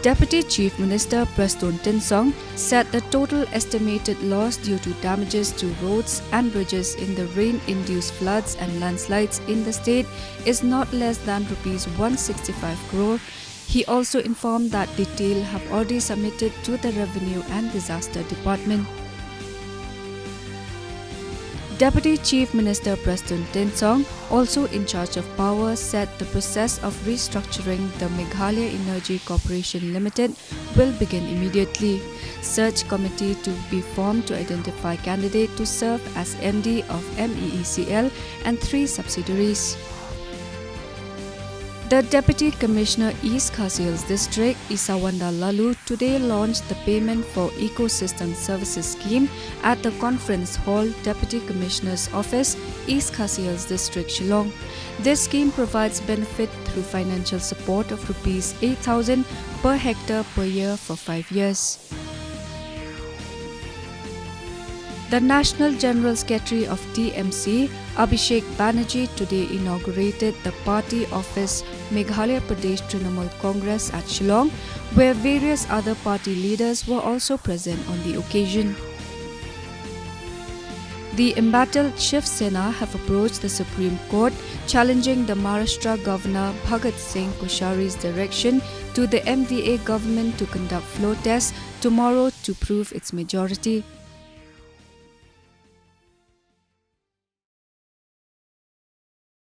Deputy Chief Minister Prastun Tinsong said the total estimated loss due to damages to roads and bridges in the rain-induced floods and landslides in the state is not less than Rs 165 crore. He also informed that details have already submitted to the Revenue and Disaster Department. Deputy Chief Minister Prastun Tinsong, also in charge of power, said the process of restructuring the Meghalaya Energy Corporation Limited will begin immediately. Search committee to be formed to identify candidate to serve as MD of MEECL and 3 subsidiaries. The Deputy Commissioner East Khasi Hills District, Isawanda Lalu, today launched the Payment for Ecosystem Services Scheme at the Conference Hall, Deputy Commissioner's Office, East Khasi Hills District, Shillong. This scheme provides benefit through financial support of Rs 8,000 per hectare per year for 5 years. The National General Secretary of TMC, Abhishek Banerjee, today inaugurated the party office Meghalaya Pradesh Trinamool Congress at Shillong, where various other party leaders were also present on the occasion. The embattled Shiv Sena have approached the Supreme Court, challenging the Maharashtra Governor Bhagat Singh Koshari's direction to the MDA government to conduct floor tests tomorrow to prove its majority.